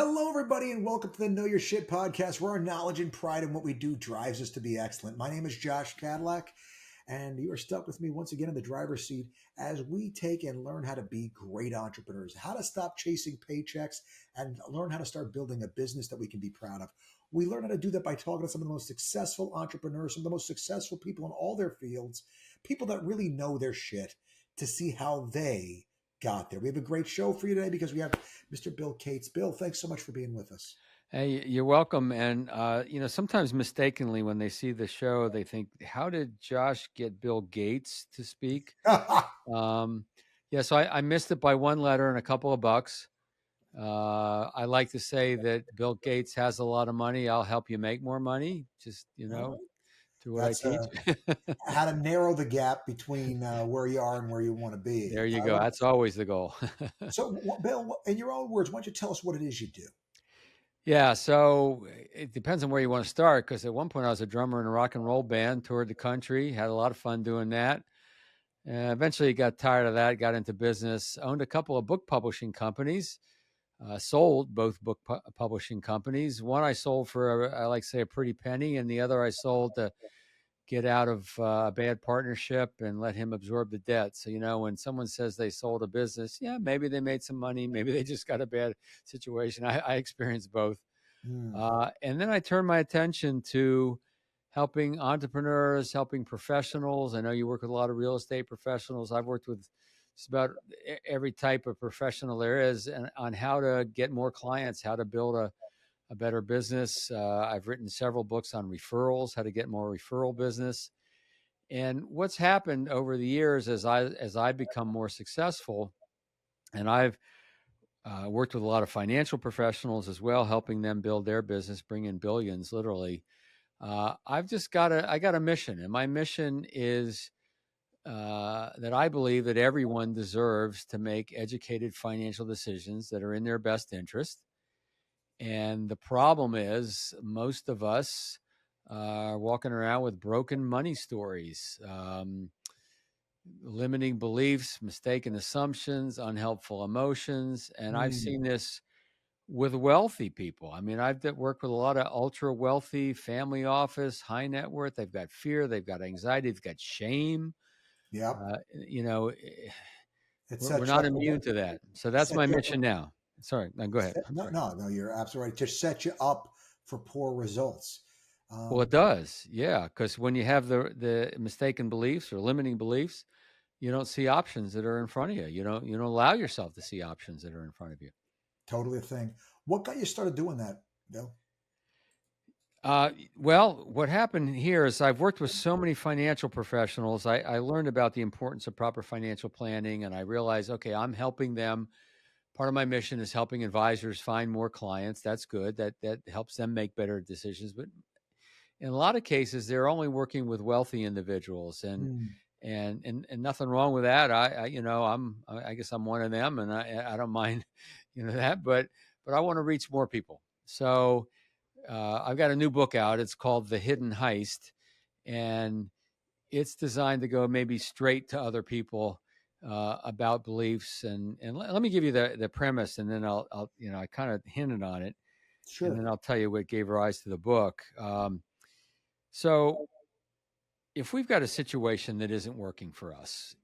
Hello, everybody, and welcome to the Know Your Shit podcast, where our knowledge and pride in what we do drives us to be excellent. My name is Josh Cadillac, and you are stuck with me once again in the driver's seat as we take and learn how to be great entrepreneurs, how to stop chasing paychecks, and learn how to start building a business that we can be proud of. We learn how to do that by talking to some of the most successful entrepreneurs, some of the most successful people in all their fields, people that really know their shit, to see how they got there. We have a great show for you today because we have Mr. Bill Cates. Bill, thanks so much for being with us. Hey, you're welcome. And, sometimes mistakenly when they see the show, they think, how did Josh get Bill Gates to speak? So I missed it by one letter and a couple of bucks. I like to say that Bill Gates has a lot of money. I'll help you make more money. Just, through what I That's teach. how to narrow the gap between where you are and where you want to be. There you I go. love That's always the goal. So, Bill, in your own words, why don't you tell us what it is you do? Yeah, so it depends on where you want to start. Because at one point I was a drummer in a rock and roll band, toured the country, had a lot of fun doing that. Eventually got tired of that, got into business, owned a couple of book publishing companies, sold both book publishing companies. One I sold for, I like to say, a pretty penny, and the other I sold to get out of a bad partnership and let him absorb the debt. So, when someone says they sold a business, yeah, maybe they made some money, maybe they just got a bad situation. I experienced both. And then I turned my attention to helping entrepreneurs, helping professionals. I know you work with a lot of real estate professionals. I've worked with just about every type of professional there is, and on how to get more clients, how to build a better business. I've written several books on referrals, how to get more referral business. And what's happened over the years as I become more successful, and I've worked with a lot of financial professionals as well, helping them build their business, bring in billions, literally. I got a mission, and my mission is that I believe that everyone deserves to make educated financial decisions that are in their best interest. And the problem is, most of us are walking around with broken money stories, limiting beliefs, mistaken assumptions, unhelpful emotions. And I've seen this with wealthy people. I mean, I've worked with a lot of ultra wealthy, family office, high net worth. They've got fear, they've got anxiety, they've got shame. Yep. It We're sets you not up. immune to that. So that's Set my you up. mission now. Sorry, no, go ahead. I'm No, sorry. no, you're absolutely right. To set you up for poor results. Well, it does, yeah, because when you have the mistaken beliefs or limiting beliefs, you don't see options that are in front of you. You don't allow yourself to see options that are in front of you. Totally a thing. What got you started doing that, Bill? Well, what happened here is I've worked with so many financial professionals. I learned about the importance of proper financial planning, and I realized, okay, I'm helping them. Part of my mission is helping advisors find more clients. That's good. That helps them make better decisions. But in a lot of cases, they're only working with wealthy individuals, and Mm. and nothing wrong with that. I guess I'm one of them, and I don't mind, that. But I want to reach more people. So I've got a new book out. It's called The Hidden Heist, and it's designed to go maybe straight to other people about beliefs. And let me give you the premise, and then I'll I kind of hinted on it, and Sure. then I'll tell you what gave rise to the book. So if we've got a situation that isn't working for us,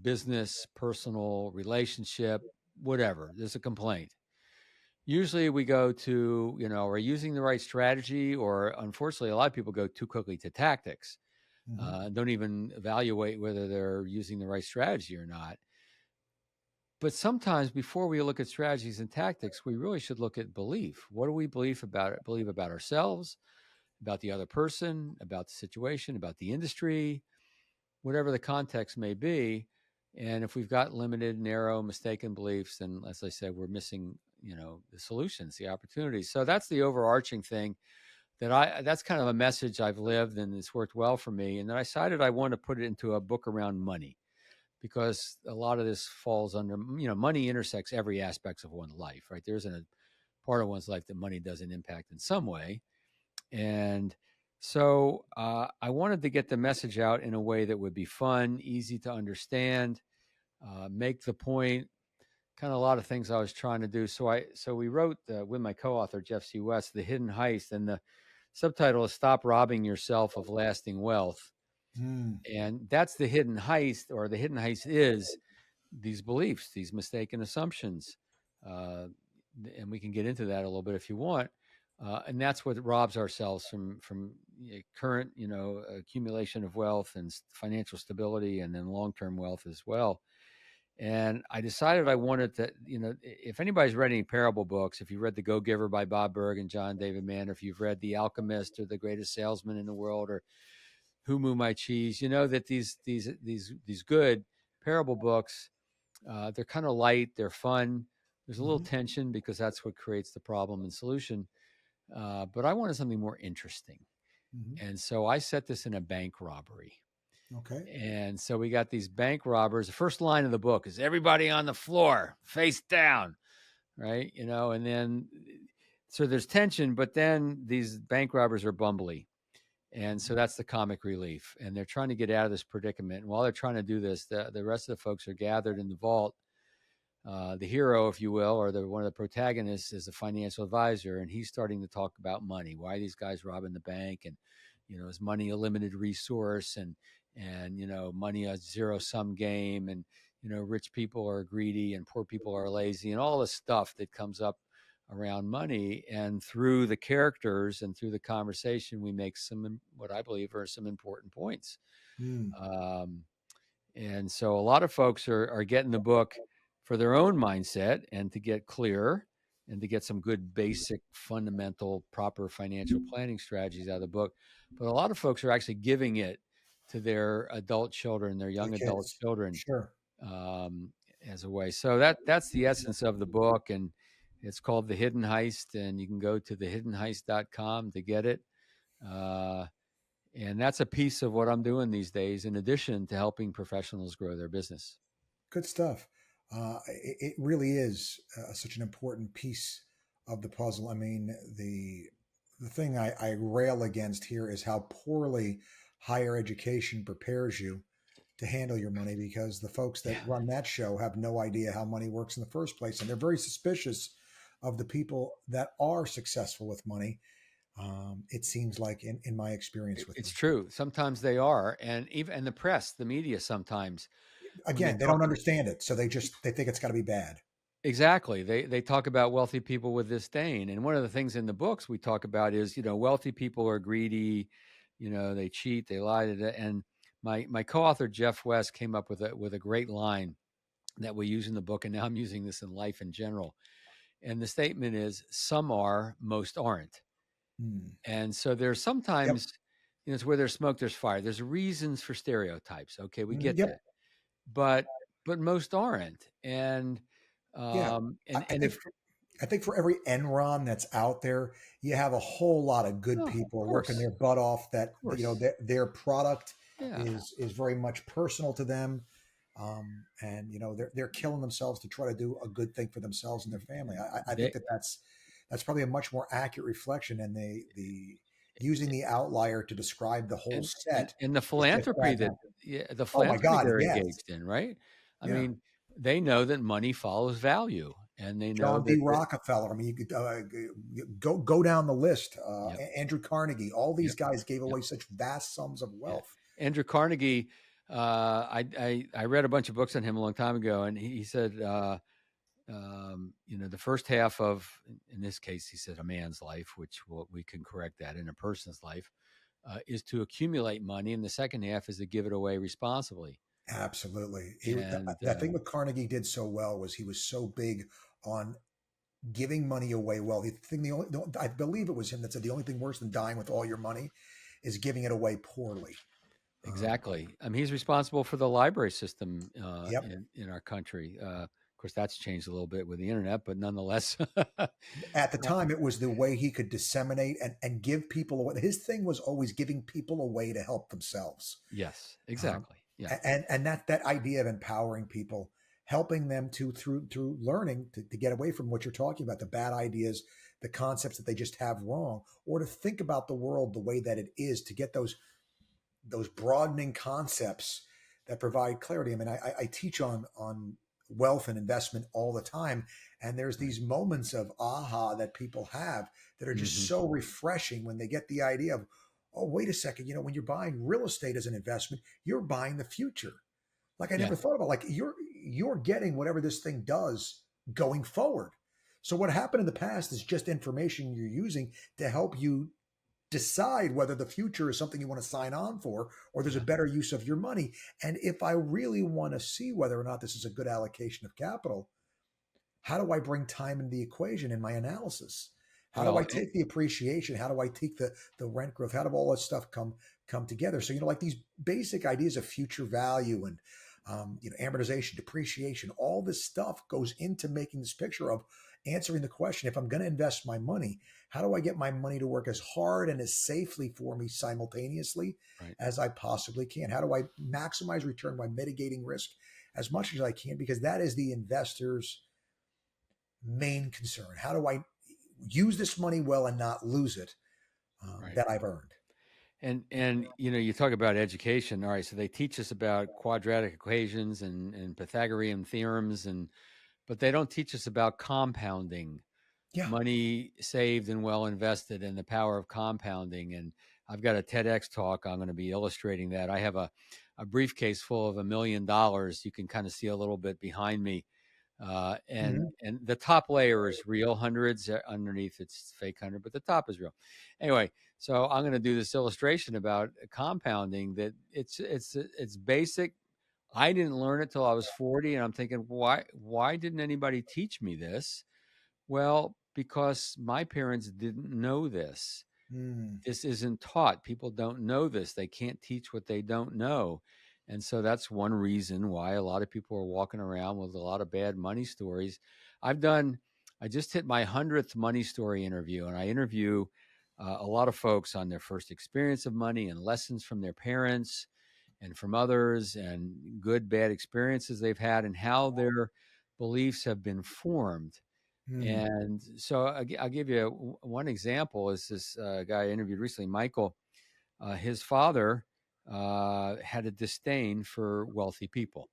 business, personal, relationship, whatever, there's a complaint. Usually we go to, are we using the right strategy? Or unfortunately, a lot of people go too quickly to tactics, don't even evaluate whether they're using the right strategy or not. But sometimes before we look at strategies and tactics, we really should look at belief. What do we believe about it? Believe about ourselves, about the other person, about the situation, about the industry, whatever the context may be. And if we've got limited, narrow, mistaken beliefs, then, as I said, we're missing, the solutions, the opportunities. So that's the overarching thing that's kind of a message I've lived, and it's worked well for me. And then I decided I want to put it into a book around money, because a lot of this falls under, money intersects every aspect of one's life, right? There isn't a part of one's life that money doesn't impact in some way. And so I wanted to get the message out in a way that would be fun, easy to understand, make the point kind of a lot of things I was trying to do. So we wrote with my co-author Jeff C. West, The Hidden Heist, and the subtitle is "Stop Robbing Yourself of Lasting Wealth." Mm, And that's the hidden heist, or the hidden heist is these beliefs, these mistaken assumptions. Uh, and we can get into that a little bit if you want. And that's what robs ourselves from current, accumulation of wealth and financial stability, and then long-term wealth as well. And I decided I wanted to, if anybody's read any parable books, if you read The Go Giver by Bob Berg and John David Mann, or if you've read The Alchemist or The Greatest Salesman in the World or Who Moved My Cheese, you know that these good parable books, they're kind of light, they're fun. There's a little hmm tension because that's what creates the problem and solution. But I wanted something more interesting. hmm And so I set this in a bank robbery. Okay. And so we got these bank robbers. The first line of the book is everybody on the floor, face down, right? And then so there's tension, but then these bank robbers are bumbly. And so Mhm. that's the comic relief. And they're trying to get out of this predicament. And while they're trying to do this, the rest of the folks are gathered in the vault. The hero, if you will, or one of the protagonists is a financial advisor, and he's starting to talk about money. Why are these guys robbing the bank? And is money a limited resource? And money a zero sum game? And rich people are greedy and poor people are lazy, and all the stuff that comes up around money. And through the characters and through the conversation, we make some what I believe are some important points. Mm, Um, and so a lot of folks are getting the book for their own mindset and to get clear and to get some good basic fundamental proper financial planning strategies out of the book. But a lot of folks are actually giving it to their adult children, their to the young adult kids. children, Sure. um, as a way. So that's the essence of the book. And it's called The Hidden Heist. And you can go to thehiddenheist.com to get it. Uh, and that's a piece of what I'm doing these days, in addition to helping professionals grow their business. Good stuff. It really is such an important piece of the puzzle. I mean, the thing I rail against here is how poorly higher education prepares you to handle your money, because the folks that Yeah. run that show have no idea how money works in the first place, and they're very suspicious of the people that are successful with money. It seems like in my experience with It's them. true. Sometimes they are. And even the press, the media, sometimes when they Again, they talk don't understand it, so they think it's got to be bad. exactly, they talk about wealthy people with disdain. And one of the things in the books we talk about is, wealthy people are greedy, they cheat, they lie. And my co-author Jeff West came up with a great line that we use in the book, and now I'm using this in life in general. And the statement is, some are, most aren't. Hmm. And so there's Yep. sometimes, it's where there's smoke, there's fire. There's reasons for stereotypes. Okay, we get Yep. that, but most aren't. And Yeah. and I and think if I think for every Enron that's out there, you have a whole lot of good oh, people working their butt off. That of course, their product yeah, is very much personal to them, and they're killing themselves to try to do a good thing for themselves and their family. I think they that's probably a much more accurate reflection than the using the outlier to describe the whole set and the is just philanthropy bad that acting. the Oh my philanthropy God! they're Yes. engaged in, right? I Yeah. mean, they know that money follows value, and they know John D. that Rockefeller. I mean, you could go down the list. yep, Andrew Carnegie. All these yep, guys gave yep. away such vast sums of Yeah. wealth. Andrew Carnegie, I read a bunch of books on him a long time ago, and he said, the first half of, in this case, he said, a man's life, which we can correct that in a person's life, is to accumulate money, and the second half is to give it away responsibly. Absolutely. And That thing that Carnegie did so well was he was so big on giving money away well. I believe it was him that said the only thing worse than dying with all your money is giving it away poorly. Um, exactly, I mean, he's responsible for the library system yep. in our country. Of course, that's changed a little bit with the internet, but nonetheless, At the time, it was the way he could disseminate and give people away. His thing was always giving people a way to help themselves. yes, Um, exactly, yeah. and that idea of empowering people, helping them to through learning to get away from what you're talking about, the bad ideas, the concepts that they just have wrong, or to think about the world the way that it is, to get those broadening concepts that provide clarity. I mean, I teach on wealth and investment all the time. And there's these moments of aha that people have that are just Hmm. so refreshing when they get the idea of, oh, wait a second, when you're buying real estate as an investment, you're buying the future. Like I Yeah. never thought about, like you're getting whatever this thing does going forward. So what happened in the past is just information you're using to help you decide whether the future is something you want to sign on for or there's a Yeah. better use of your money. And if I really want to see whether or not this is a good allocation of capital, how do I bring time into the equation in my analysis? How do I Well, take the appreciation? How do I take the rent growth? How do all this stuff come together? So like these basic ideas of future value and amortization, depreciation, all this stuff goes into making this picture of answering the question: if I'm going to invest my money, how do I get my money to work as hard and as safely for me simultaneously right. as I possibly can? How do I maximize return by mitigating risk as much as I can? Because that is the investor's main concern. How do I use this money well and not lose it Right. that I've earned? And you talk about education. All right, so they teach us about quadratic equations and Pythagorean theorems, but they don't teach us about compounding, Yeah. money saved and well invested, and the power of compounding. And I've got a TEDx talk. I'm going to be illustrating that. I have a briefcase full of $1 million. You can kind of see a little bit behind me. And Mhm. and the top layer is real hundreds. Underneath it's fake hundred, but the top is real. Anyway, so I'm going to do this illustration about compounding. That it's basic. I didn't learn it till I was 40, and I'm thinking, why didn't anybody teach me this? Well, because my parents didn't know this. Mm. This isn't taught. People don't know this. They can't teach what they don't know. And so that's one reason why a lot of people are walking around with a lot of bad money stories. I just hit my 100th money story interview, and I interview a lot of folks on their first experience of money and lessons from their parents and from others and good, bad experiences they've had and how their beliefs have been formed. Mm. And so I'll give you one example is this guy I interviewed recently, Michael. His father had a disdain for wealthy people.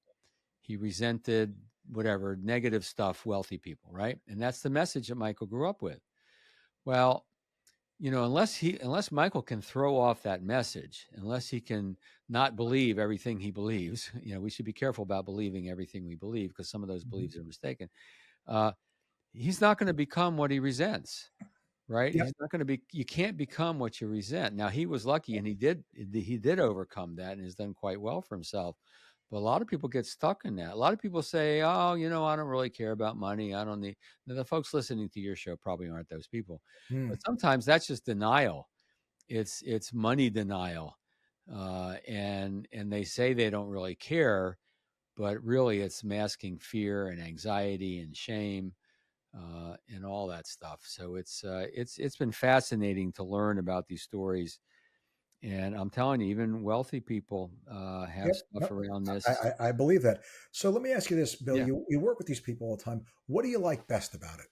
He resented whatever negative stuff wealthy people, right? And that's the message that Michael grew up with. Well, unless Michael can throw off that message, unless he can not believe everything he believes, we should be careful about believing everything we believe because some of those Mhm. beliefs are mistaken. Uh, he's not going to become what he resents, right? Yep. He's not going to be. You can't become what you resent. Now he was lucky, and he did overcome that, and has done quite well for himself. But a lot of people get stuck in that. A lot of people say, "Oh, I don't really care about money. I don't need." Now, the folks listening to your show probably aren't those people, Mm. but sometimes that's just denial. It's money denial, and they say they don't really care, but really it's masking fear and anxiety and shame and all that stuff. So it's been fascinating to learn about these stories, and I'm telling you, even wealthy people have Yep. stuff Yep. around I, this. I believe that. So let me ask you this, Bill. Yeah. You work with these people all the time. What do you like best about it?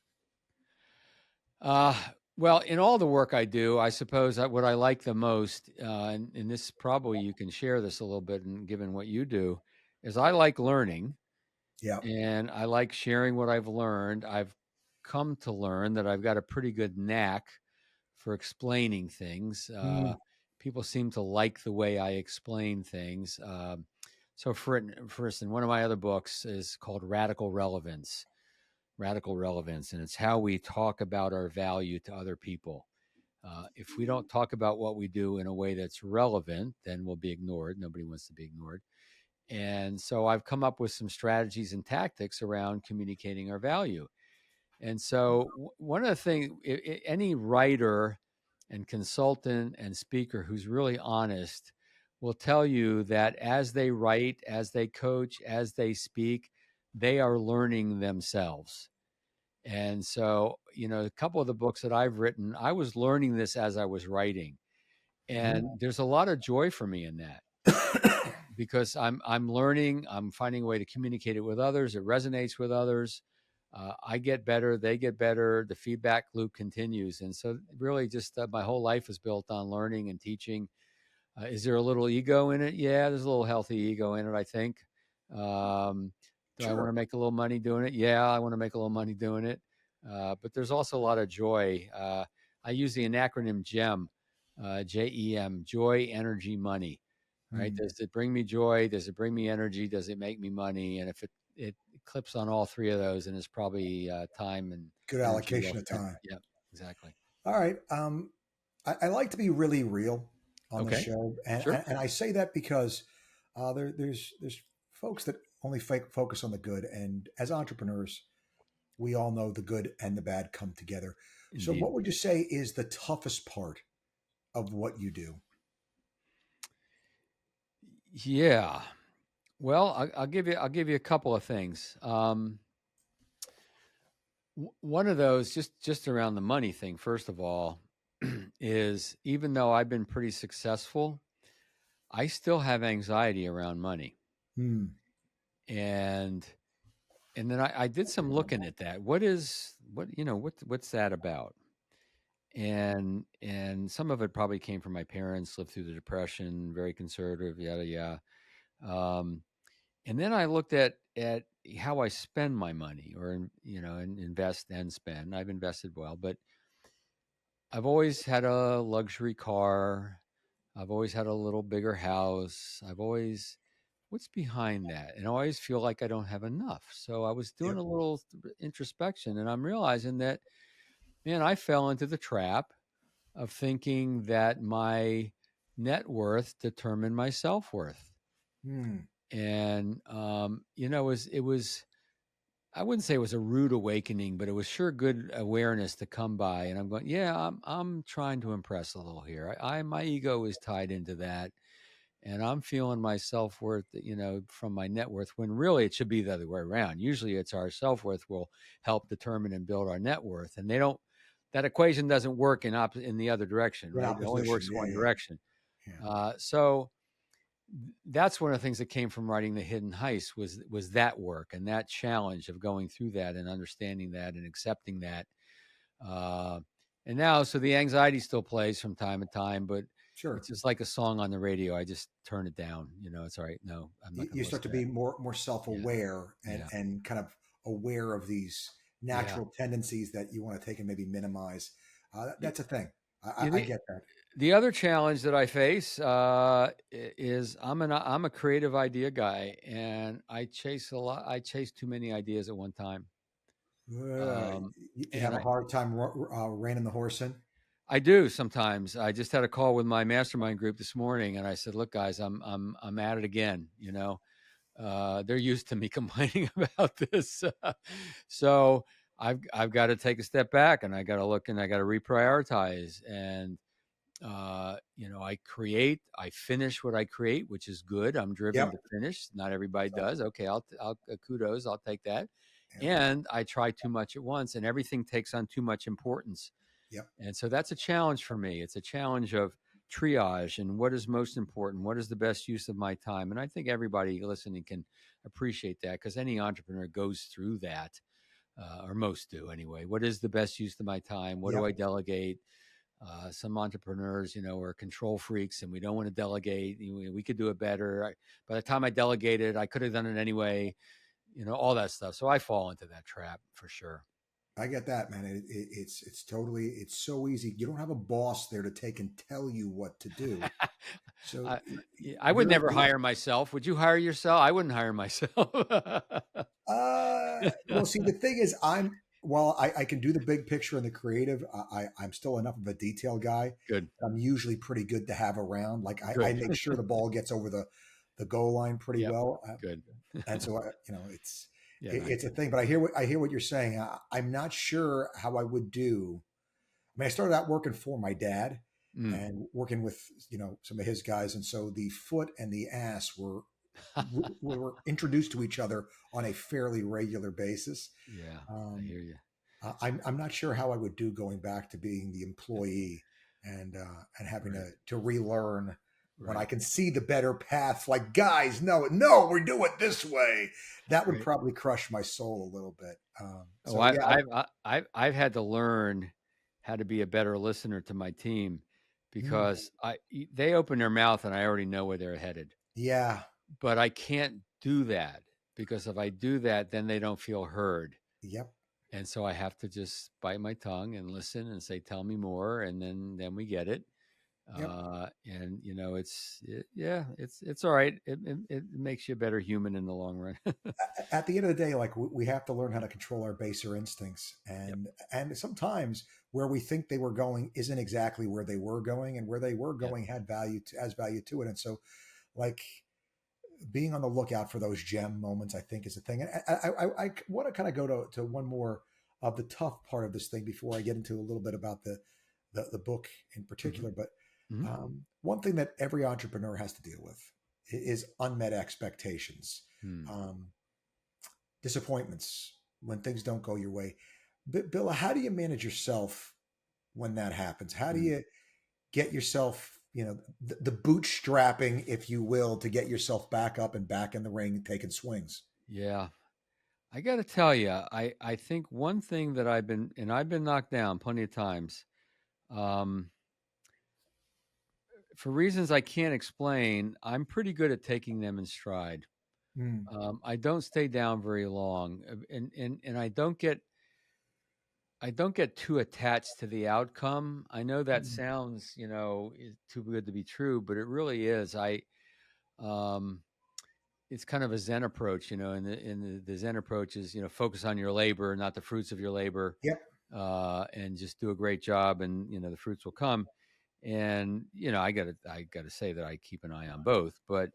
Uh, well, in all the work I do, I suppose what I like the most, and this probably you can share this a little bit, and given what you do, is I like learning Yeah. and I like sharing what I've learned. I've come to learn that I've got a pretty good knack for explaining things. Mm. People seem to like the way I explain things. So, for instance, one of my other books is called Radical Relevance. Radical Relevance, and it's how we talk about our value to other people. If we don't talk about what we do in a way that's relevant, then we'll be ignored. Nobody wants to be ignored. And so I've come up with some strategies and tactics around communicating our value. And so one of the things, any writer and consultant and speaker who's really honest will tell you that as they write, as they coach, as they speak, they are learning themselves. And so, a couple of the books that I've written, I was learning this as I was writing. Mhm. And there's a lot of joy for me in that because I'm learning, I'm finding a way to communicate it with others. It resonates with others. I get better, they get better. The feedback loop continues, and so really, just my whole life is built on learning and teaching. Is there a little ego in it? Yeah, there's a little healthy ego in it, I think. Um, Do I want to Sure. make a little money doing it? Yeah, I want to make a little money doing it. But there's also a lot of joy. I use the acronym GEM, JEM, joy, energy, money. Right? Mm. Does it bring me joy? Does it bring me energy? Does it make me money? And if it clips on all three of those, and it's probably time and Good energy well allocation of spent. time. Yeah, exactly. All right. I like to be really real on the Okay, show, and sure. and I say that because there's folks that only focus on the good, and as entrepreneurs, we all know the good and the bad come together. So, Indeed. what would you say is the toughest part of what you do? Yeah. Well, I'll give you a couple of things. One of those, just around the money thing. First of all, is even though I've been pretty successful, I still have anxiety around money, Hmm. and then I did some looking at that. What's that about? And some of it probably came from my parents, lived through the depression, very conservative, yada yada. Um, and then I looked at how I spend my money, or and invest and spend. I've invested well, but I've always had a luxury car. I've always had a little bigger house. What's behind that? And I always feel like I don't have enough. So I was doing Yep. a little introspection, and I'm realizing that, man, I fell into the trap of thinking that my net worth determined my self worth. Hmm. And, it was, I wouldn't say it was a rude awakening, but it was sure good awareness to come by. And I'm going, yeah, I'm trying to impress a little here. My ego is tied into that, and I'm feeling my self worth, from my net worth. When really it should be the other way around. Usually, it's our self worth will help determine and build our net worth, and they don't. That equation doesn't work in the other direction, In right? It only opposition. works Yeah. one Yeah. direction. Yeah. So that's one of the things that came from writing The Hidden Heist was that work and that challenge of going through that and understanding that and accepting that. Uh, and now, so the anxiety still plays from time to time, but it's Sure. just like a song on the radio. I just turn it down. It's all right. No, I'm not going You to start listen to to that. be more self Yeah, aware yeah, and kind of aware of these yeah. natural tendencies that you want to take and maybe minimize. Y- That's a thing. I The get that. the other challenge that I face is I'm a creative idea guy, and I chase a lot. I chase too many ideas at one time. Uh, Um, you have and a hard time reining the horse in. I do sometimes. I just had a call with my mastermind group this morning, and I said, "Look, guys, I'm at it again. They're used to me complaining about this, so I've got to take a step back, and I got to look, and I got to reprioritize. And I finish what I create, which is good. I'm driven Yep. to finish. Not everybody does. Okay, I'll kudos. I'll take that. Yep. And I try too much at once, and everything takes on too much importance. Yep. And so that's a challenge for me. It's a challenge of triage and what is most important, what is the best use of my time. And I think everybody listening can appreciate that, because any entrepreneur goes through that, or most do anyway. What is the best use of my time? What do I Yep. delegate? Some entrepreneurs, are control freaks, and we don't want to delegate. We could do it better. By the time I delegated, I could have done it anyway. All that stuff. So I fall into that trap for sure. I get that, man. It's totally it's so easy. You don't have a boss there to take and tell you what to do. So I, I would never you're hire myself. Would you hire yourself? I wouldn't hire myself. well, see, the thing is, while I can do the big picture and the creative, I'm still enough of a detail guy. Good, I'm usually pretty good to have around. Like I good. make sure the ball gets over the goal line pretty Yep, well, good. and so Yeah, it's nice. a thing. But I hear what you're saying. I'm not sure how I would do. I mean, I started out working for my dad Mm. and working with some of his guys, and so the foot and the ass were introduced to each other on a fairly regular basis. Yeah, I Um, hear you. I'm not sure how I would do going back to being the employee and having Right, to relearn when I right, can see the better path. Like, guys, no, we do it this way. That would right. probably crush my soul a little bit. Oh, So yeah, I've had to learn how to be a better listener to my team, mm, because they open their mouth and I already know where they're headed, yeah, but I can't do that because if I do that, then they don't feel heard. Yep. And so I have to just bite my tongue and listen and say, "Tell me more," and then we get it. Yep. And yeah, it's all right. It makes you a better human in the long run. At the end of the day, like we have to learn how to control our baser instincts, Yep. and sometimes where we think they were going isn't exactly where they were going, and where they were Yep. going has value to it. And so, like, being on the lookout for those gem moments, I think, is a thing. And I want to kind of go to one more of the tough part of this thing before I get into a little bit about the book in Hmm. particular. But Hmm. one thing that every entrepreneur has to deal with is unmet expectations, Hmm. um, disappointments when things don't go your way. Bill, how do you manage yourself when that happens? How do Hmm. you get yourself, the bootstrapping, if you will, to get yourself back up and back in the ring, taking swings? Yeah. I got to tell you, I think one thing that I've been knocked down plenty of times, um, for reasons I can't explain. I'm pretty good at taking them in stride. Mm, I don't stay down very long, and I don't get too attached to the outcome. I know that mm, sounds, is too good to be true, but it really is. Um, it's kind of a Zen approach, and the Zen approach is, focus on your labor, not the fruits of your labor, yep. and just do a great job, and the fruits will come. And I gotta say that I keep an eye on both, but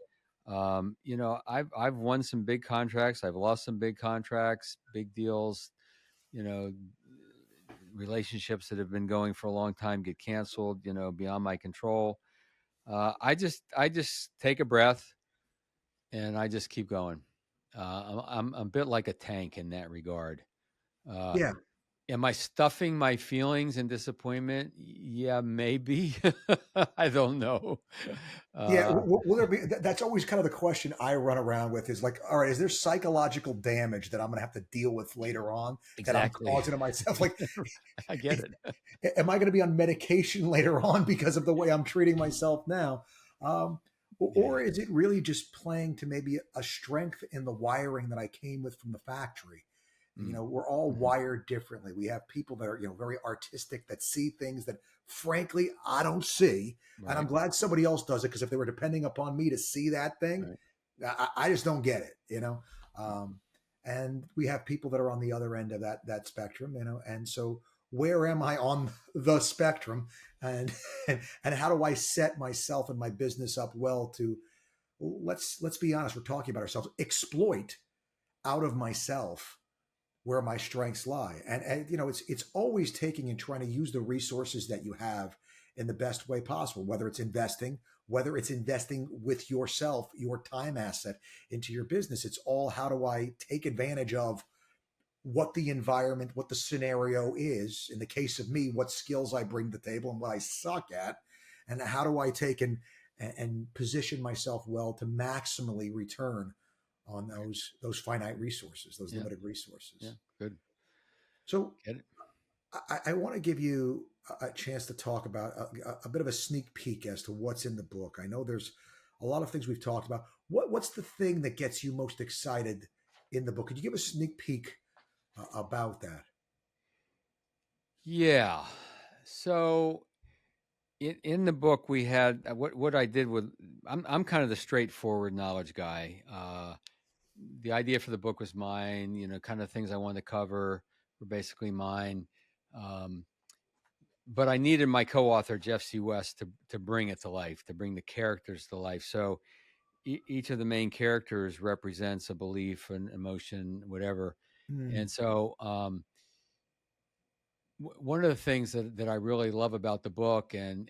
I've won some big contracts, I've lost some big contracts, big deals, you know, relationships that have been going for a long time get canceled, beyond my control. I just take a breath and I just keep going. I'm a bit like a tank in that regard. Uh, Yeah. am I stuffing my feelings and disappointment? Yeah, maybe. I don't know. Yeah. Uh, Will there be, that's always kind of the question I run around with is like, all right, is there psychological damage that I'm going to have to deal with later on that I'm exactly. causing to myself? Like, I get it. am I going to be on medication later on because of the way I'm treating myself now? Or Yeah. is it really just playing to maybe a strength in the wiring that I came with from the factory? Mm. We're all Hmm. wired differently. We have people that are, very artistic, that see things that frankly I don't see. And I'm Right. glad somebody else does it, because if they were depending upon me to see that thing, Right. I just don't get it. Um, and we have people that are on the other end of that spectrum, and so where am I on the spectrum, and and how do I set myself and my business up well to, let's be honest, we're talking about ourselves, exploit out of myself where my strengths lie. And it's always taking and trying to use the resources that you have in the best way possible, whether it's investing with yourself, your time asset into your business. It's all, how do I take advantage of what the environment, what the scenario is, in the case of me, what skills I bring to the table and what I suck at, and how do I take and position myself well to maximally return on those finite resources, those Yeah. limited Yeah. resources. Good. So Get it. I want to give you a chance to talk about a bit of a sneak peek as to what's in the book. I know there's a lot of things we've talked about. What's the thing that gets you most excited in the book? Could you give a sneak peek about that? Yeah. So in the book we had, what I did with, I'm kind of the straightforward knowledge guy. The idea for the book was mine. Kind of things I wanted to cover were basically mine. Um, but I needed my co-author Jeff C. West to bring it to life, to bring the characters to life. So each of the main characters represents a belief, an emotion, whatever. Mm, And so one of the things that I really love about the book, and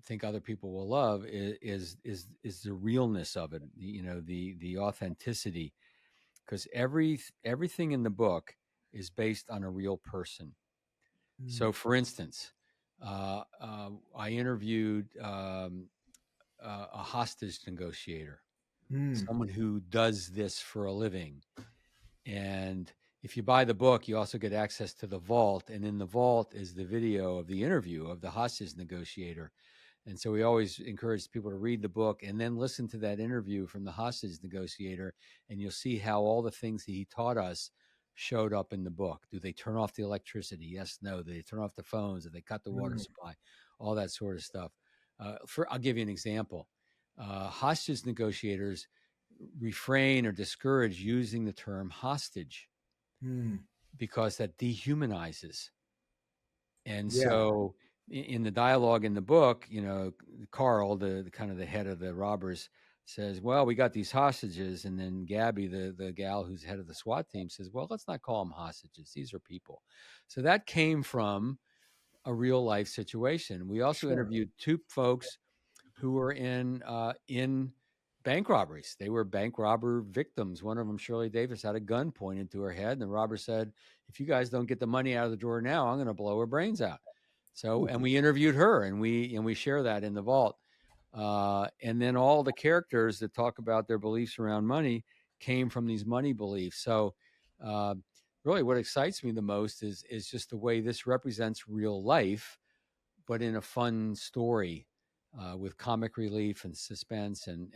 think other people will love, is the realness of it. The authenticity, because everything in the book is based on a real person. mm, So, for instance, I interviewed a hostage negotiator, mm, someone who does this for a living. And if you buy the book, you also get access to the vault. And in the vault is the video of the interview of the hostage negotiator. And so we always encourage people to read the book and then listen to that interview from the hostage negotiator, and you'll see how all the things that he taught us showed up in the book. Do they turn off the electricity? Yes, no. Do they turn off the phones? Do they cut the water supply? All that sort of stuff. I'll give you an example. Hostage negotiators refrain or discourage using the term hostage because that dehumanizes. And so in the dialogue in the book, Carl, the kind of the head of the robbers, says, well, we got these hostages. And then Gabby, the gal who's head of the SWAT team, says, well, let's not call them hostages. These are people. So that came from a real life situation. We also interviewed two folks who were in bank robberies. They were bank robber victims. One of them, Shirley Davis, had a gun pointed to her head, and the robber said, if you guys don't get the money out of the drawer now, I'm going to blow her brains out. So, and we interviewed her, and we share that in the vault. And then all the characters that talk about their beliefs around money came from these money beliefs. So, really, what excites me the most is just the way this represents real life, but in a fun story. With comic relief and suspense, and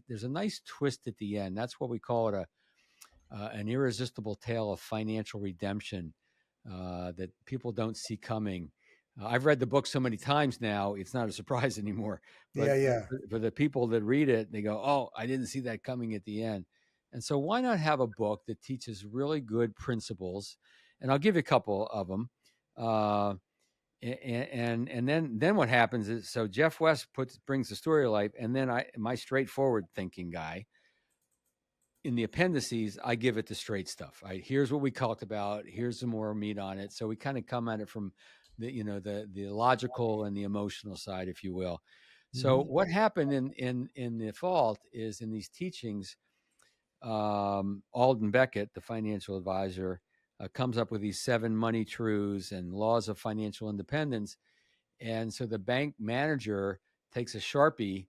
there's a nice twist at the end. That's what we call it, an irresistible tale of financial redemption that people don't see coming. I've read the book so many times now, it's not a surprise anymore. But for the people that read it, they go, oh, I didn't see that coming at the end. And so why not have a book that teaches really good principles? And I'll give you a couple of them. And then what happens is, so Jeff West brings the story to life, and then my straightforward thinking guy, in the appendices, I give it the straight stuff. Here's what we talked about. Here's some more meat on it. So we kind of come at it from the logical and the emotional side, if you will. So what happened in the vault is, in these teachings, Alden Beckett, the financial advisor, comes up with these 7 money truths and laws of financial independence. And so the bank manager takes a Sharpie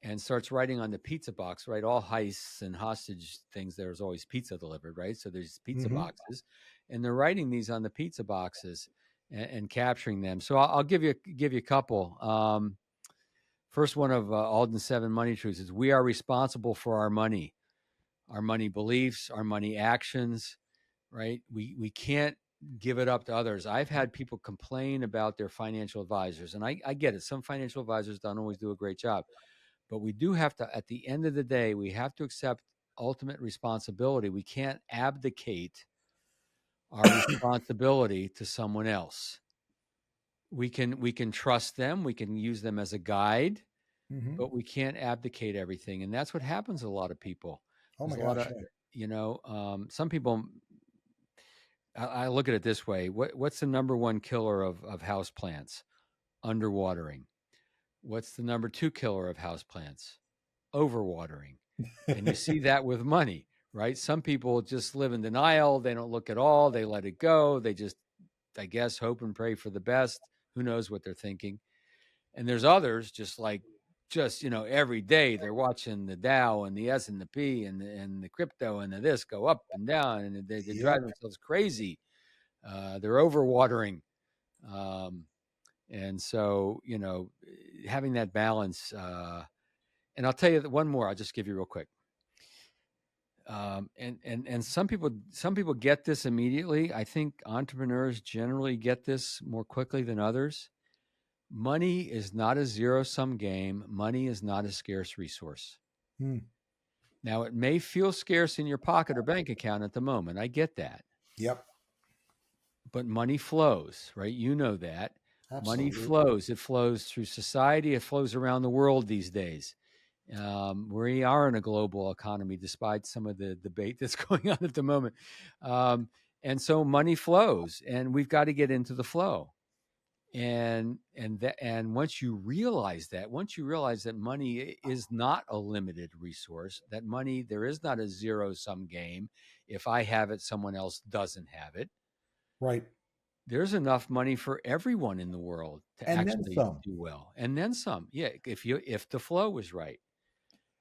and starts writing on the pizza box, right? All heists and hostage things, there's always pizza delivered, right? So there's pizza boxes, and they're writing these on the pizza boxes and capturing them. So I'll give you a couple. First one of Alden's 7 money truths is, we are responsible for our money beliefs, our money actions, right? We can't give it up to others. I've had people complain about their financial advisors, and I get it. Some financial advisors don't always do a great job, but we do have to, at the end of the day, we have to accept ultimate responsibility. We can't abdicate our responsibility to someone else. We can trust them. We can use them as a guide, but we can't abdicate everything. And that's what happens to a lot of people. Oh my There's gosh. Some people, I look at it this way. What's the number one killer of houseplants? Underwatering. What's the number 2 killer of houseplants? Overwatering. And you see that with money, right? Some people just live in denial. They don't look at all. They let it go. They just, I guess, hope and pray for the best. Who knows what they're thinking? And there's others just every day they're watching the Dow and the S and the P and the crypto and the this go up and down, and they drive themselves crazy. They're overwatering. And so, having that balance, and I'll tell you one more, I'll just give you real quick. And some people get this immediately. I think entrepreneurs generally get this more quickly than others. Money is not a zero-sum game. Money is not a scarce resource. Now, it may feel scarce in your pocket or bank account at the moment. I get that. Yep. But money flows, right? You know that. Absolutely. Money flows. It flows through society. It flows around the world these days. We are in a global economy, despite some of the debate that's going on at the moment. And so money flows, and we've got to get into the flow. And once you realize that money is not a limited resource, that money, there is not a zero-sum game. If I have it, someone else doesn't have it. Right. There's enough money for everyone in the world to actually do well. And then some. Yeah, if the flow is right.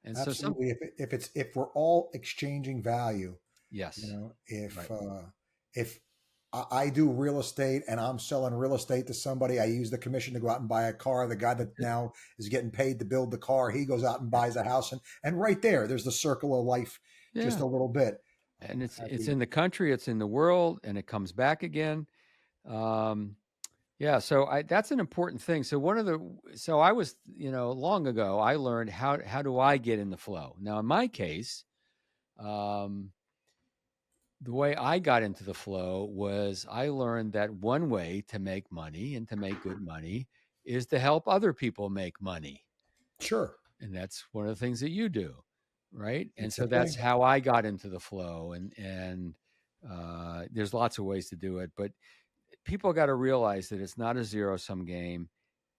And absolutely. So if we're all exchanging value. Yes. If I do real estate and I'm selling real estate to somebody. I use the commission to go out and buy a car. The guy that now is getting paid to build the car, he goes out and buys a house. And right there's the circle of life just Yeah. a little bit. And At it's the in the country, it's in the world, and it comes back again. Um, yeah, so that's an important thing. So I was, long ago, I learned how do I get in the flow. Now, in my case, um, the way I got into the flow was I learned that one way to make money and to make good money is to help other people make money. Sure. And that's one of the things that you do, right? And It's a so that's thing. how I got into the flow. And there's lots of ways to do it, but people got to realize that it's not a zero sum game.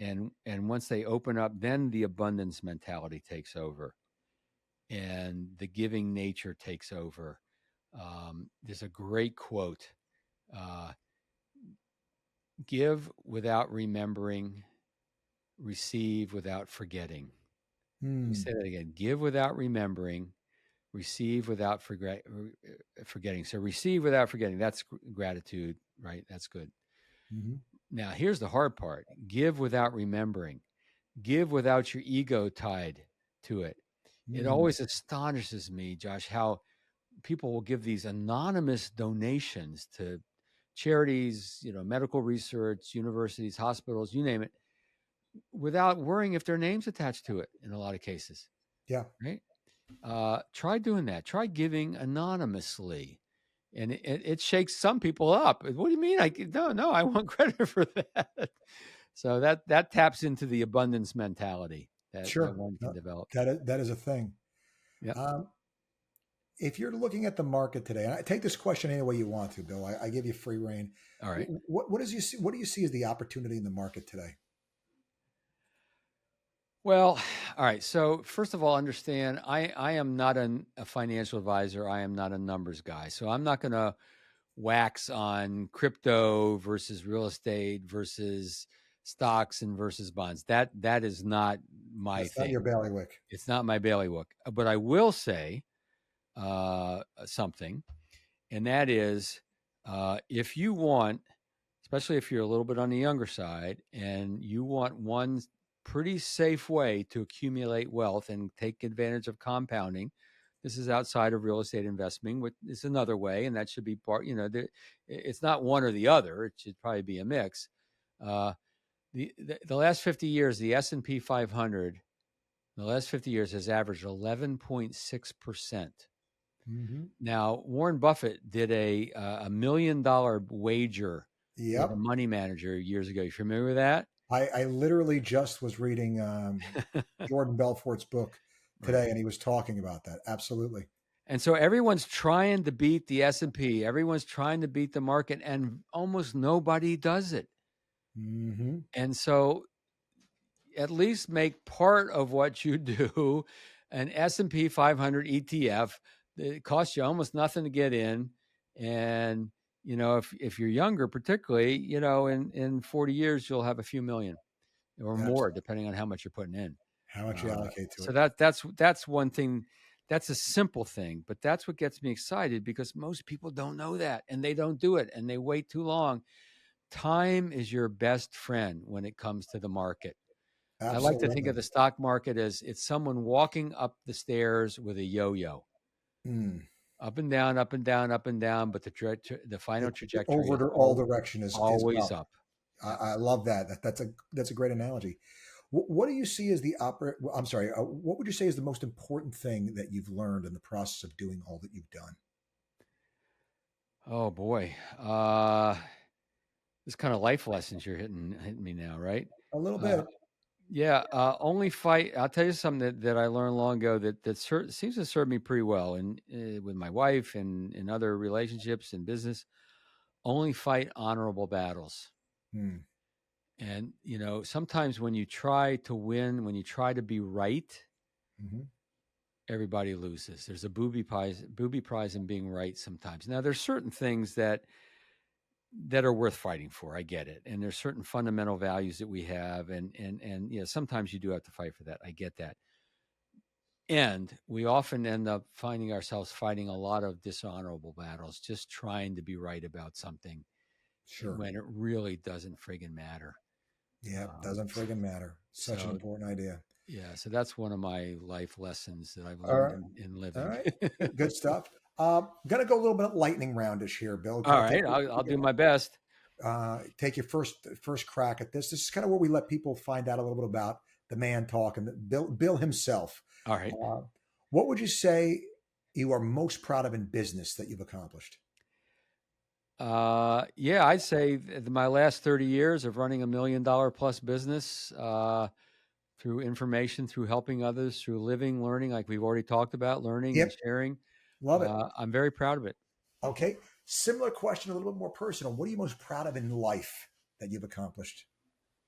And once they open up, then the abundance mentality takes over, and the giving nature takes over. There's a great quote: uh, "Give without remembering, receive without forgetting." Let me say that again: give without remembering, receive without forgetting. So receive without forgetting. That's gratitude, right? That's good. Mm-hmm. Now, here's the hard part: give without remembering, give without your ego tied to it. It Mm. always astonishes me, Josh, how people will give these anonymous donations to charities, medical research, universities, hospitals, you name it, without worrying if their name's attached to it in a lot of cases, Yeah. right? Try doing that. Try giving anonymously. And it shakes some people up. What do you mean? No, I want credit for that. So that taps into the abundance mentality that Sure. one can No, develop. that is a thing. Yeah. Um, if you're looking at the market today, and I take this question any way you want to, Bill, I give you free reign. All right. What does you see? What do you see as the opportunity in the market today? Well, all right. So first of all, understand I am not a financial advisor. I am not a numbers guy. So I'm not going to wax on crypto versus real estate versus stocks and versus bonds. That is not my That's not your thing. bailiwick. It's not my bailiwick. But I will say something, and that is if you want, especially if you're a little bit on the younger side, and you want one pretty safe way to accumulate wealth and take advantage of compounding. This is outside of real estate investing, which is another way, and that should be part. It's not one or the other. It should probably be a mix. Uh, the last 50 years, the S&P 500, the last 50 years has averaged 11.6%. Mm-hmm. Now, Warren Buffett did a $1 million wager with a Yep. money manager years ago. You familiar with that? I literally just was reading Jordan Belfort's book Right. today, and he was talking about that. Absolutely. And so everyone's trying to beat the S&P. Everyone's trying to beat the market, and almost nobody does it. Mm-hmm. And so at least make part of what you do an S&P 500 ETF. It costs you almost nothing to get in. And, if you're younger, particularly, in 40 years, you'll have a few million or more, Absolutely. depending on how much you're putting in. How much you allocate to So it. that's one thing. That's a simple thing, but that's what gets me excited because most people don't know that and they don't do it and they wait too long. Time is your best friend when it comes to the market. I like to think of Absolutely. the stock market as it's someone walking up the stairs with a yo-yo, Mm. up and down, up and down, up and down, but the final The trajectory over is to all direction is always up. up. Yep. I love that. That's a great analogy. What do you see as the I'm sorry. What would you say is the most important thing that you've learned in the process of doing all that you've done? Oh boy. This kind of life lessons you're hitting me now, right? A little Uh, bit. yeah. Only fight. I'll tell you something that I learned long ago that seems to serve me pretty well, and with my wife and in other relationships and business. Only fight honorable battles. Mm. And sometimes when you try to win, when you try to be right, Mm-hmm. everybody loses. There's a booby prize in being right sometimes. Now there's certain things that are worth fighting for. I get it. And there's certain fundamental values that we have and sometimes you do have to fight for that. I get that. And we often end up finding ourselves fighting a lot of dishonorable battles, just trying to be right about something. Sure. when it really doesn't friggin' matter. Yeah, Um, doesn't friggin' matter. Such an so important idea. yeah, so that's one of my life lessons that I've All learned right. in All living. right. Good stuff. Gonna go a little bit lightning roundish here, Bill. All Kind of right, I'll do my best. take your first crack at this. This is kind of where we let people find out a little bit about the man talk and Bill himself. All right. Uh, what would you say you are most proud of in business that you've accomplished? Yeah, I'd say my last 30 years of running $1 million plus business, through information, through helping others, through living, learning, like we've already talked about, learning and Yep, sharing. love it. I'm very proud of it. Okay, similar question, a little bit more personal. What are you most proud of in life that you've accomplished?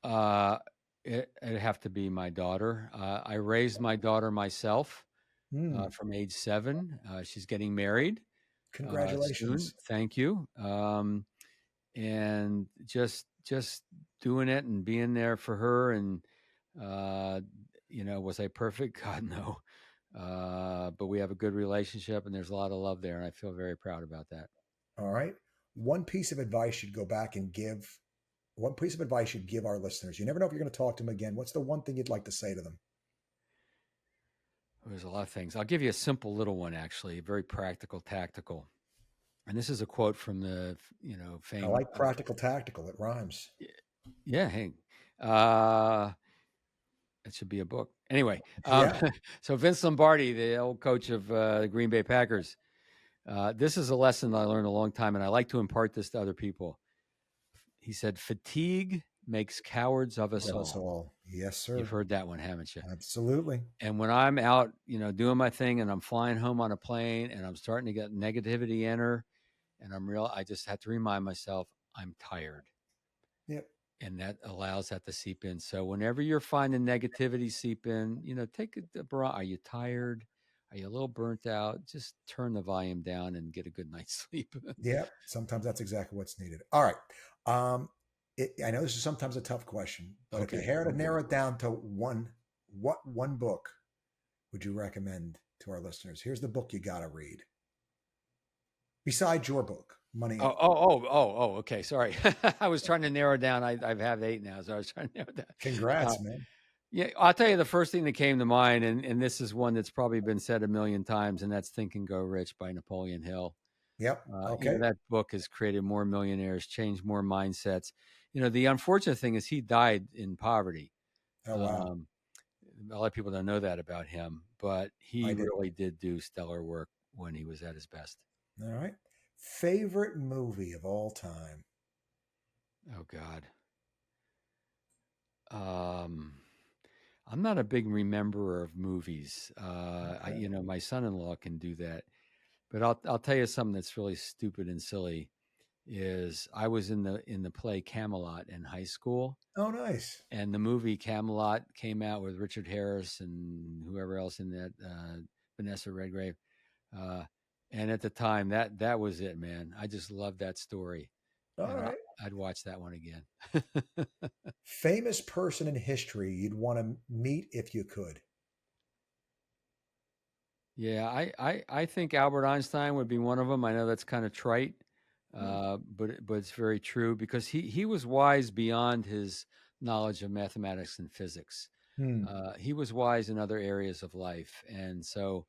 Uh, it'd have to be my daughter. I raised my daughter myself Hmm. from age 7. She's getting married soon. Congratulations. Thank you. And just doing it and being there for her. And uh, was I perfect? God, no. But we have a good relationship, and there's a lot of love there, and I feel very proud about that. All right. One piece of advice you'd go back and give. One piece of advice you'd give our listeners. You never know if you're going to talk to them again. What's the one thing you'd like to say to them? There's a lot of things. I'll give you a simple little one, actually, very practical, tactical. And this is a quote from the, I famed. like practical tactical. It rhymes. Yeah, hey, uh, it should be a book. Anyway, Yeah. so Vince Lombardi, the old coach of the Green Bay Packers, this is a lesson that I learned a long time, and I like to impart this to other people. He said, "Fatigue makes cowards of us Of us all." all. Yes, You've sir. heard that one, haven't you? Absolutely. And when I'm out, doing my thing, and I'm flying home on a plane, and I'm starting to get negativity enter, and I just have to remind myself I'm tired. Yep. And that allows that to seep in. So whenever you're finding negativity seep in, take are you tired? Are you a little burnt out? Just turn the volume down and get a good night's sleep. Yep. Sometimes that's exactly what's needed. All right. I know this is sometimes a tough question, but if you Okay. had to narrow it down to what one book would you recommend to our listeners? Here's the book you got to read. Besides your book, Money Oh, Inc. oh, oh, oh, oh, okay. Sorry. I was trying to narrow down. I have 8 now, so I was trying to narrow down. Congrats, man. Yeah, I'll tell you the first thing that came to mind, and this is one that's probably been said a million times, and that's Think and Go Rich by Napoleon Hill. Yep. Okay. That book has created more millionaires, changed more mindsets. The unfortunate thing is he died in poverty. Oh, wow. Um, a lot of people don't know that about him, but he I did. really did do stellar work when he was at his best. All right. Favorite movie of all time? Oh God. Um, I'm not a big rememberer of movies. Okay. My son-in-law can do that, but I'll tell you something that's really stupid and silly. Is I was in the play Camelot in high school, Oh, nice. and the movie Camelot came out with Richard Harris and whoever else in that, Vanessa Redgrave. Uh, and at the time, that was it, man. I just loved that story, All and right. I'd watch that one again. Famous person in history you'd want to meet if you could. Yeah, I think Albert Einstein would be one of them. I know that's kind of trite, Hmm. but it's very true because he was wise beyond his knowledge of mathematics and physics. Hmm. He was wise in other areas of life, and so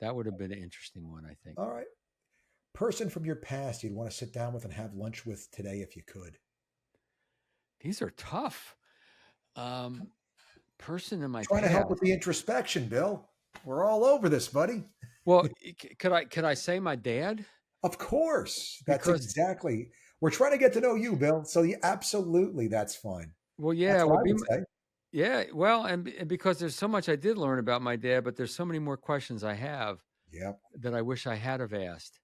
that would have been an interesting one, I think. All right. Person from your past you'd want to sit down with and have lunch with today if you could. These are tough. Um, Person in my Trying to help past. with the introspection, Bill. We're all over this, buddy. Well, could I say my dad? Of course. That's Because exactly. We're trying to get to know you, Bill. So absolutely, that's fine. well, yeah, That's it what would I be would say. yeah. Well, and because there's so much I did learn about my dad, but there's so many more questions I have Yep. that I wish I had have asked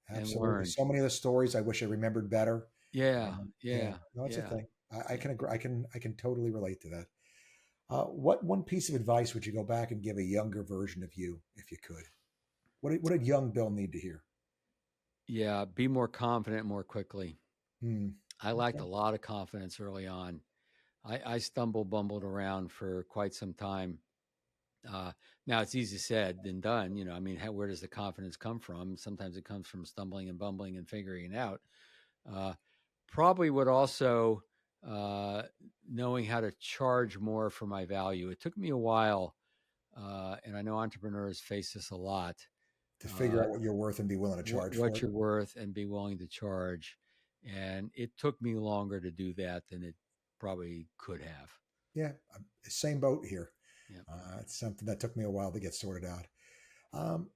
and Absolutely. learned. So many of the stories I wish I remembered better. Yeah, Yeah. yeah, No, it's a yeah. thing. I can agree. I can totally relate to that. What one piece of advice would you go back and give a younger version of you if you could? What did young Bill need to hear? Yeah, be more confident more quickly. Hmm. I lacked a Okay. lot of confidence early on. I stumbled, bumbled around for quite some time. Uh, Now it's easier said than done. I mean, where does the confidence come from? Sometimes it comes from stumbling and bumbling and figuring it out. Uh, probably would also knowing how to charge more for my value. It took me a while, and I know entrepreneurs face this a lot. To figure Uh, out what you're worth and be willing to charge for what it. you're worth and be willing to charge. And it took me longer to do that than it probably could have. Yeah, same boat here. Yeah. It's something that took me a while to get sorted out. Um,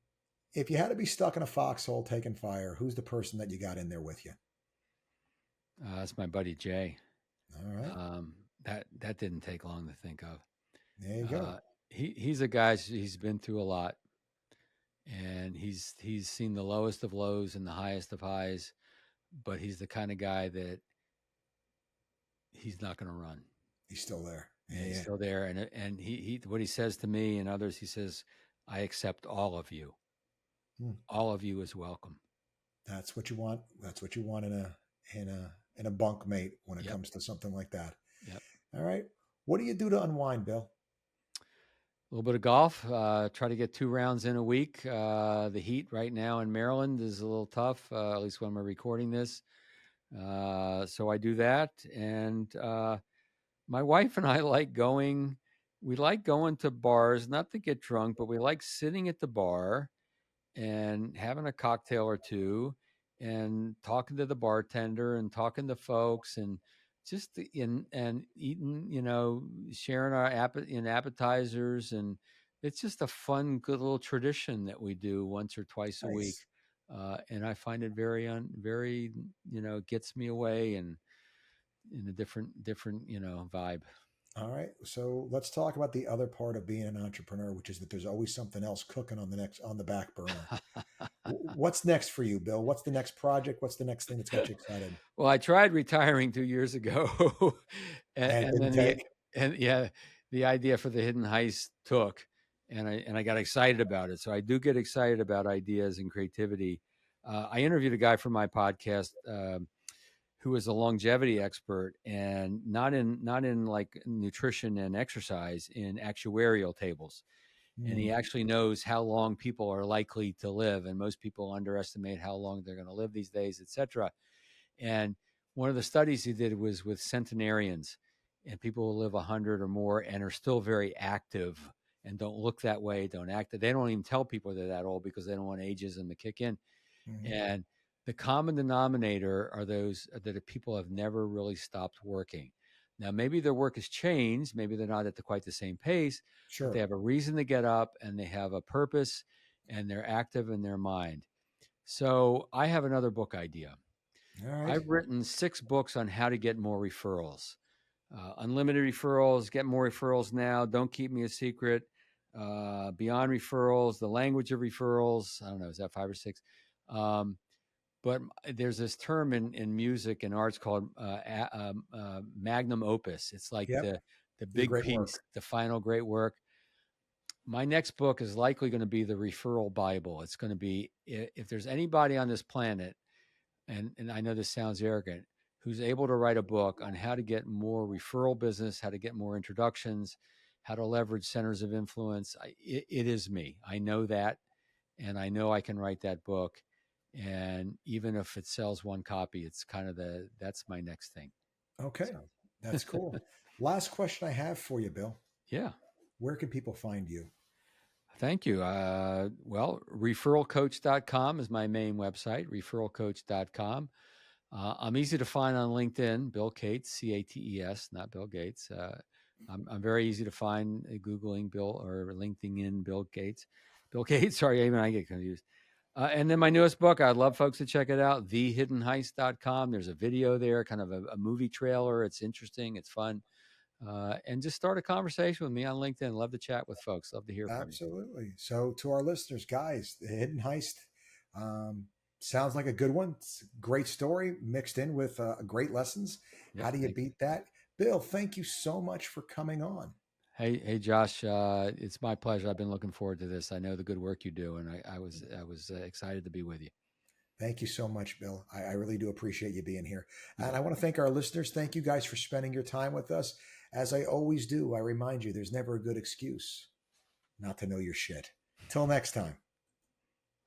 if you had to be stuck in a foxhole taking fire, who's the person that you got in there with you? That's my buddy Jay. All right, That didn't take long to think of. there you go. He's a guy. He's been through a lot, and he's seen the lowest of lows and the highest of highs. But he's the kind of guy that he's not going to run. He's still there. Yeah, he's still there, and he what he says to me and others, he says, "I accept all of you. All of you is welcome." That's what you want. That's what you want in a bunk mate when it comes to something like that. Yep. All right. What do you do to unwind, Bill? A little bit of golf. Try to get 2 rounds in a week. The heat right now in Maryland is a little tough, at least when we're recording this. So I do that, and my wife and I like going. We like going to bars, not to get drunk, but we like sitting at the bar and having a cocktail or two and talking to the bartender and talking to folks and just and eating, sharing our appetizers. And it's just a fun, good little tradition that we do once or twice a week. And I find it very, gets me away and in a different, vibe. All right. So let's talk about the other part of being an entrepreneur, which is that there's always something else cooking on the back burner. What's next for you, Bill? What's the next project? What's the next thing that's got you excited? Well, I tried retiring 2 years ago, And then the idea for the hidden heist took, and I got excited about it. So I do get excited about ideas and creativity. I interviewed a guy for my podcast who is a longevity expert, and not in like nutrition and exercise, in actuarial tables. And he actually knows how long people are likely to live, and most people underestimate how long they're going to live these days, etc. And one of the studies he did was with centenarians, and people who live 100 or more and are still very active and don't look that way, don't act. They don't even tell people they're that old because they don't want ageism to kick in. And the common denominator are those that people have never really stopped working. Now, maybe their work has changed. Maybe they're not at quite the same pace, but they have a reason to get up and they have a purpose and they're active in their mind. So I have another book idea. All right. I've written 6 books on how to get more referrals. Unlimited referrals, get more referrals now, don't keep me a secret, beyond referrals, the language of referrals. I don't know, is that 5 or 6? But there's this term in music and arts called magnum opus. It's like the big piece, work. the final great work. My next book is likely going to be the referral Bible. It's going to be, if there's anybody on this planet, and I know this sounds arrogant, who's able to write a book on how to get more referral business, how to get more introductions, how to leverage centers of influence, it is me. I know that, and I know I can write that book. And even if it sells 1 copy, it's kind of that's my next thing. Okay. So. That's cool. Last question I have for you, Bill. Yeah. Where can people find you? Thank you. Well, referralcoach.com is my main website, referralcoach.com. I'm easy to find on LinkedIn, Bill Cates, Cates, not Bill Gates. I'm very easy to find Googling Bill or LinkedIn in Bill Gates. Bill Gates, sorry, even I get confused. And then my newest book, I'd love folks to check it out, thehiddenheist.com. There's a video there, kind of a movie trailer. It's interesting. It's fun. And just start a conversation with me on LinkedIn. Love to chat with folks. Love to hear from you. Absolutely. So to our listeners, guys, the Hidden Heist sounds like a good one. It's a great story mixed in with great lessons. Yep, how do you beat that? Bill, thank you so much for coming on. Hey, Josh, it's my pleasure. I've been looking forward to this. I know the good work you do, and I was excited to be with you. Thank you so much, Bill. I really do appreciate you being here. And I want to thank our listeners. Thank you guys for spending your time with us. As I always do, I remind you, there's never a good excuse not to know your shit. Till next time.